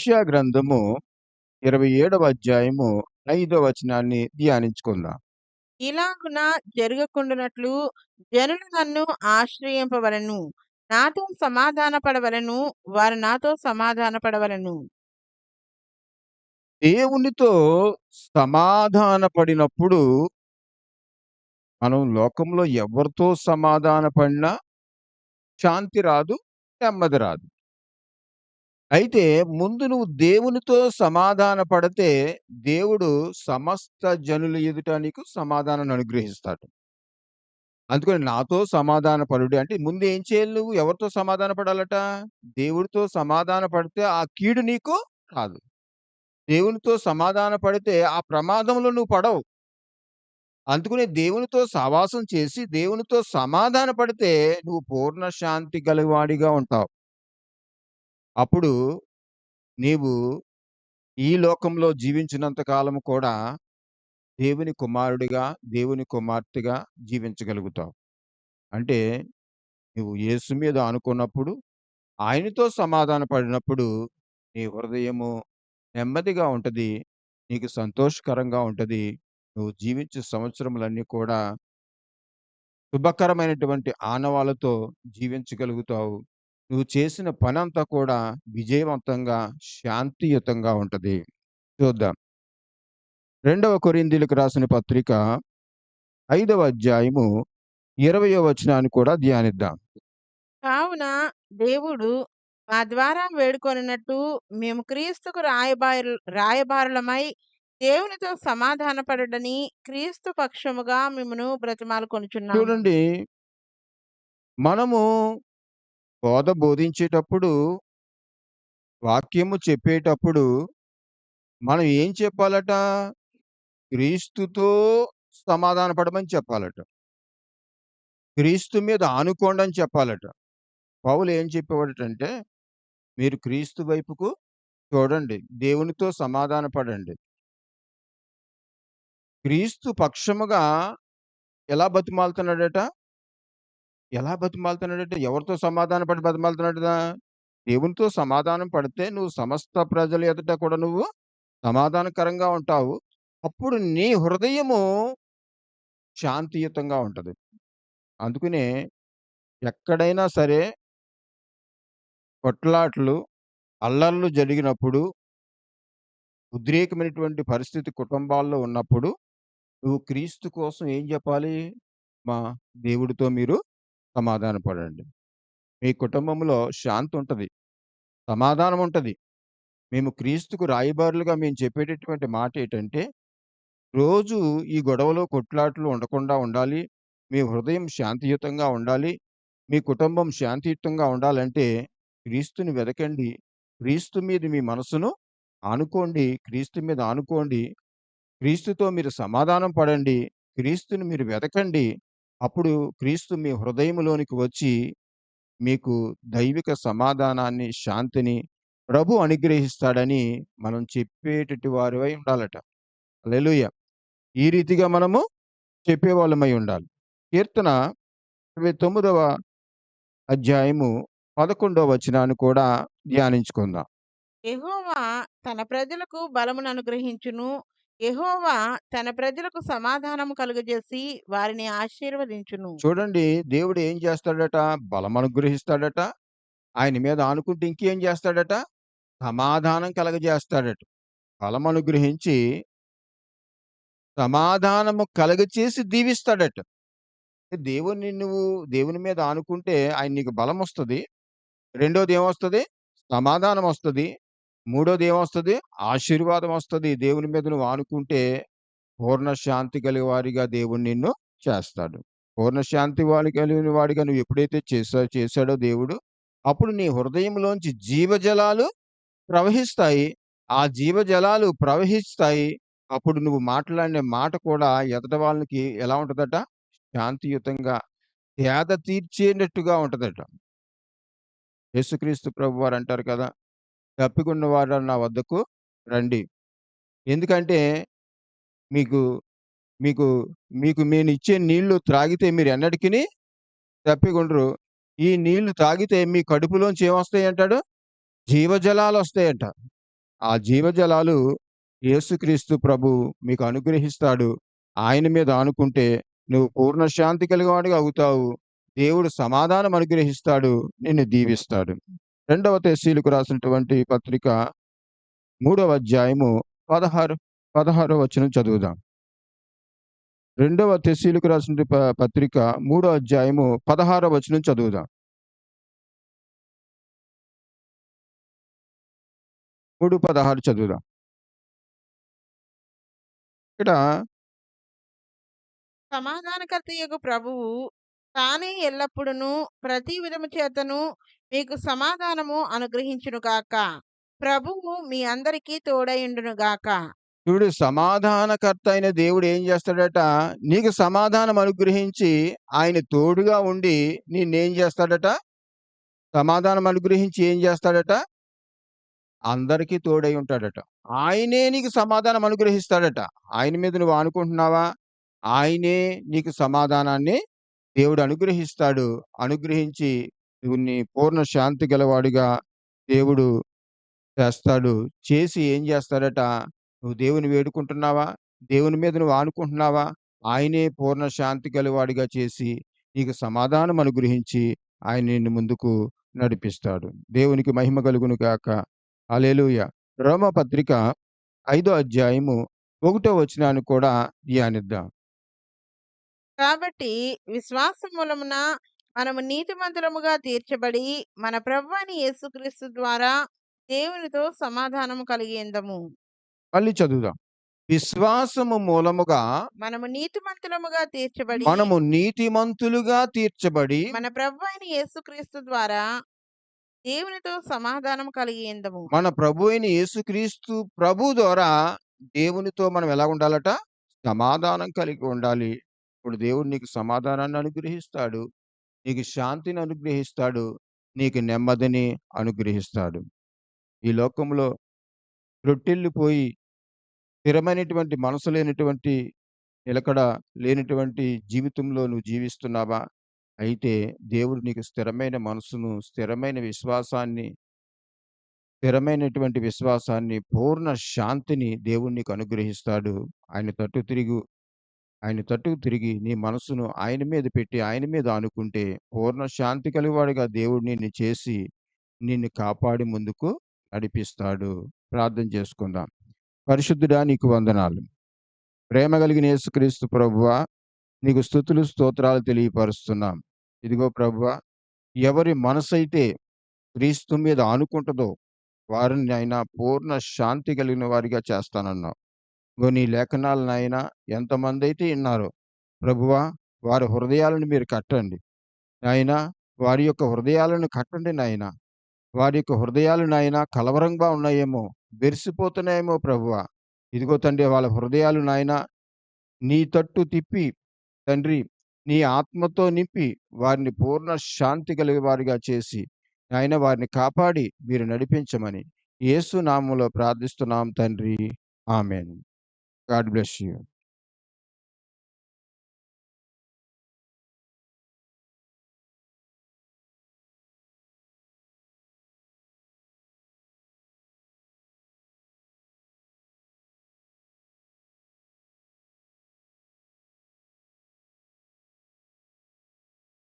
యెషయా గ్రంథము 27వ అధ్యాయము 5వ వచనాన్ని ధ్యానించుకుందాం. ఇలాగున జరగకుండునట్లు జనులు నన్ను ఆశ్రయింపవలెను. నాతో సమాధానపడవలెను. వారు నాతో సమాధానపడవలెను. దేవునితో సమాధాన పడినప్పుడు మనం లోకంలో ఎవరితో సమాధాన పడినా శాంతి రాదు, నెమ్మది రాదు. అయితే ముందు నువ్వు దేవునితో సమాధాన పడితే దేవుడు సమస్త జనుల ఎదుట నీకు సమాధానాన్ని అనుగ్రహిస్తాడు. అందుకని నాతో సమాధాన పడుడి అంటే ముందు ఏం చేయాలి నువ్వు? ఎవరితో సమాధాన పడాలట? దేవుడితో సమాధాన పడితే ఆ కీడు నీకు రాదు. దేవునితో సమాధాన పడితే ఆ ప్రమాదంలో నువ్వు పడవు. అందుకనే దేవునితో సహవాసం చేసి, దేవునితో సమాధాన పడితే నువ్వు పూర్ణ శాంతి గలవాడిగా ఉంటావు. అప్పుడు నీవు ఈ లోకంలో జీవించినంత కాలము కూడా దేవుని కుమారుడిగా, దేవుని కుమార్తెగా జీవించగలుగుతావు. అంటే నువ్వు యేసు మీద ఆనుకున్నప్పుడు, ఆయనతో సమాధాన పడినప్పుడు నీ హృదయము నెమ్మదిగా ఉంటది. నీకు సంతోషకరంగా ఉంటది. నువ్వు జీవించే సంవత్సరములన్నీ కూడా శుభకరమైనటువంటి ఆనవాళ్ళతో జీవించగలుగుతావు. నువ్వు చేసిన పనంతా కూడా విజయవంతంగా, శాంతియుతంగా ఉంటది. చూద్దాం. 2వ కొరింథీయులకు రాసిన పత్రిక 5వ అధ్యాయము 20వ వచనాన్ని కూడా ధ్యానిద్దాం. కావున దేవుడు మా ద్వారా వేడుకొనినట్టు మేము క్రీస్తుకు రాయబారులమై దేవునితో సమాధానపడుడని క్రీస్తు పక్షముగా మిమ్మును బ్రతిమాలుకొనుచున్నాము. చూడండి, మనము బోధించేటప్పుడు, వాక్యము చెప్పేటప్పుడు మనం ఏం చెప్పాలట? క్రీస్తుతో సమాధాన పడమని చెప్పాలట. క్రీస్తు మీద ఆనుకోండి అని చెప్పాలట. పౌలు ఏం చెప్పేవాడటంటే, మీరు క్రీస్తు వైపుకు చూడండి. దేవునితో సమాధాన పడండి. క్రీస్తు పక్షముగా ఎలా బతిమాలుతున్నాడట? ఎలా బతిమాలుతున్నాడట? ఎవరితో సమాధాన పడి బతిమాలుతున్నాడట? దేవునితో సమాధానం పడితే నువ్వు సమస్త ప్రజల ఎదుట కూడా నువ్వు సమాధానకరంగా ఉంటావు. అప్పుడు నీ హృదయము శాంతియుతంగా ఉంటది. అందుకనే ఎక్కడైనా సరే కొట్లాట్లు, అల్లర్లు జరిగినప్పుడు, ఉద్రేకమైనటువంటి పరిస్థితి కుటుంబాల్లో ఉన్నప్పుడు, నువ్వు క్రీస్తు కోసం ఏం చెప్పాలి? మా దేవుడితో మీరు సమాధాన పడండి. మీ కుటుంబంలో శాంతి ఉంటది. సమాధానం ఉంటది. మేము క్రీస్తుకు రాయబారులుగా మేము చెప్పేటటువంటి మాట ఏంటంటే, రోజు ఈ గొడవలు, కొట్లాట్లు ఉండకుండా ఉండాలి. మీ హృదయం శాంతియుతంగా ఉండాలి. మీ కుటుంబం శాంతియుతంగా ఉండాలంటే క్రీస్తుని వెదకండి. క్రీస్తు మీద మీ మనసును ఆనుకోండి. క్రీస్తు మీద ఆనుకోండి. క్రీస్తుతో మీరు సమాధానం పడండి. క్రీస్తుని మీరు వెదకండి. అప్పుడు క్రీస్తు మీ హృదయంలోనికి వచ్చి మీకు దైవిక సమాధానాన్ని, శాంతిని ప్రభు అనుగ్రహిస్తాడని మనం చెప్పేటటి వారివై ఉండాలట. హల్లెలూయా! ఈ రీతిగా మనము చెప్పేవాళ్ళమై ఉండాలి. కీర్తన 29వ అధ్యాయము 11వ వచనాన్ని కూడా ధ్యానించుకుందాం. యెహోవా తన ప్రజలకు బలమును అనుగ్రహించును. యెహోవా తన ప్రజలకు సమాధానము కలుగజేసి వారిని ఆశీర్వదించును. చూడండి, దేవుడు ఏం చేస్తాడట? బలం అనుగ్రహిస్తాడట. ఆయన మీద ఆనుకుంటే ఇంకేం చేస్తాడట? సమాధానం కలగజేస్తాడట. బలం అనుగ్రహించి సమాధానము కలగచేసి దీవిస్తాడట. నువ్వు దేవుని మీద ఆనుకుంటే ఆయన నీకు బలం వస్తది. రెండోది ఏమొస్తది? సమాధానం వస్తది. మూడోది ఏమొస్తది? ఆశీర్వాదం వస్తది. దేవుని మీద నువ్వు ఆనుకుంటే పూర్ణ శాంతి కలిగిన వారిగా దేవుడు నిన్ను చేస్తాడు. పూర్ణ శాంతి కలిగిన వాడిగా నువ్వు ఎప్పుడైతే చేశాడో దేవుడు, అప్పుడు నీ హృదయంలోంచి జీవజలాలు ప్రవహిస్తాయి. ఆ జీవజలాలు ప్రవహిస్తాయి. అప్పుడు నువ్వు మాట్లాడిన మాట కూడా ఎదుటి వాళ్ళకి ఎలా ఉంటదట? శాంతియుతంగా, సేద తీర్చేటట్టుగా ఉంటదట. యేసుక్రీస్తు ప్రభువారు అంటారు కదా! "తప్పికొన్న వారా నా వద్దకు రండి. ఎందుకంటే మీకు మీకు మీకు నేనిచ్చే నీళ్లు త్రాగితే మీరు ఎన్నటికిని తప్పికొండరు. ఈ నీళ్లు తాగితే మీ కడుపులోంచి ఏమొస్తాయి అంటాడు? జీవజలాలొస్తాయంట." ఆ జీవజలాలు యేసుక్రీస్తు ప్రభు మీకు అనుగ్రహిస్తాడు. ఆయన మీద ఆనుకుంటే నువ్వు పూర్ణ శాంతి కలిగినవాడిగా అవుతావు. దేవుడు సమాధానం అనుగ్రహిస్తాడు. నిన్ను దీవిస్తాడు. 2వ తెస్సీలకు రాసినటువంటి పత్రిక 3వ అధ్యాయము 16 వచనం చదువుదాం. 2వ తెస్సీలకు రాసిన పత్రిక 3వ అధ్యాయము 16 వచనం చదువుదాం. 3:16 చదువుదాం. ఇక్కడ సమాధానకర్తయగు ప్రభువు తానే ఎల్లప్పుడును ప్రతి విధము చేతను మీకు సమాధానము అనుగ్రహించును గాక. ప్రభువు మీ అందరికీ తోడయుండును గాక. చూడు, సమాధానకర్త అయిన దేవుడు ఏం చేస్తాడట? నీకు సమాధానం అనుగ్రహించి ఆయన తోడుగా ఉండి నిన్నేం చేస్తాడట? సమాధానం అనుగ్రహించి ఏం చేస్తాడట? అందరికీ తోడై ఉంటాడట. ఆయనే నీకు సమాధానం అనుగ్రహిస్తాడట. ఆయన మీద నువ్వు ఆనుకుంటున్నావా? ఆయనే నీకు సమాధానాన్ని దేవుడు అనుగ్రహిస్తాడు. అనుగ్రహించి నువ్వు నీ పూర్ణ శాంతి గలవాడిగా దేవుడు చేస్తాడు. చేసి ఏం చేస్తాడట? నువ్వు దేవుని వేడుకుంటున్నావా? దేవుని మీద నువ్వు ఆనుకుంటున్నావా? ఆయనే పూర్ణ శాంతి గలవాడిగా చేసి నీకు సమాధానం అనుగ్రహించి ఆయన నిన్ను ముందుకు నడిపిస్తాడు. దేవునికి మహిమ కలుగును గాక. హల్లెలూయా. రోమాపత్రిక 5వ అధ్యాయము 1వ వచనాన్ని కూడా ధ్యానిద్దాం. కాబట్టి విశ్వాసం మూలమున మనము నీతిమంతులముగా తీర్చబడి మన ప్రభువైన యేసుక్రీస్తు ద్వారా దేవునితో సమాధానము కలిగేందము. మళ్ళీ చదువుదాం. విశ్వాసము మూలముగా మనము నీతిమంతులముగా తీర్చబడి మనము నీతిమంతులుగా తీర్చబడి మన ప్రభువైన యేసుక్రీస్తు ద్వారా దేవునితో సమాధానం కలిగేందము. మన ప్రభు అయిన యేసుక్రీస్తు ప్రభు ద్వారా దేవునితో మనం ఎలా ఉండాలట? సమాధానం కలిగి ఉండాలి. ఇప్పుడు దేవుడు నీకు సమాధానాన్ని అనుగ్రహిస్తాడు. నీకు శాంతిని అనుగ్రహిస్తాడు. నీకు నెమ్మదిని అనుగ్రహిస్తాడు. ఈ లోకంలో రొట్టెల్లిపోయి స్థిరమైనటువంటి మనసు లేనటువంటి, నిలకడ లేనటువంటి జీవితంలో నువ్వు జీవిస్తున్నావా? అయితే దేవుడు నీకు స్థిరమైన మనసును, స్థిరమైనటువంటి విశ్వాసాన్ని, పూర్ణ శాంతిని దేవుడు నీకు అనుగ్రహిస్తాడు. ఆయన తట్టుకు తిరిగి నీ మనసును ఆయన మీద పెట్టి, ఆయన మీద ఆనుకుంటే పూర్ణ శాంతి కలిగినవాడిగా దేవుడు నిన్ను చేసి, నిన్ను కాపాడి ముందుకు నడిపిస్తాడు. ప్రార్థన చేసుకుందాం. పరిశుద్ధుడా, నీకు వందనాలు. ప్రేమ కలిగిన యేసుక్రీస్తు ప్రభువా, నీకు స్తుతులు, స్తోత్రాలు తెలియపరుస్తున్నాం. ఇదిగో ప్రభువా, ఎవరి మనసైతే క్రీస్తు మీద ఆనుకుంటదో వారిని నాయనా పూర్ణ శాంతి కలిగిన వారిగా చేస్తానన్నావు. ఇగో నీ లేఖనాలు నాయనా ఎంతమందైతే విన్నారో ప్రభువా, వారి హృదయాలను మీరు కట్టండి నాయనా. వారి యొక్క హృదయాలను కట్టండి నాయనా. వారి యొక్క హృదయాలు నాయనా కలవరంగా ఉన్నాయేమో, బెరిసిపోతున్నాయేమో ప్రభువా. ఇదిగో తండ్రి, వాళ్ళ హృదయాలు నాయనా నీ తట్టు తిప్పి తండ్రి, నీ ఆత్మతో నింపి వారిని పూర్ణ శాంతి కలిగే వారిగా చేసి నాయన వారిని కాపాడి మీరు నడిపించమని యేసు నామములో ప్రార్థిస్తున్నాం తండ్రి. ఆమేన్. God bless you.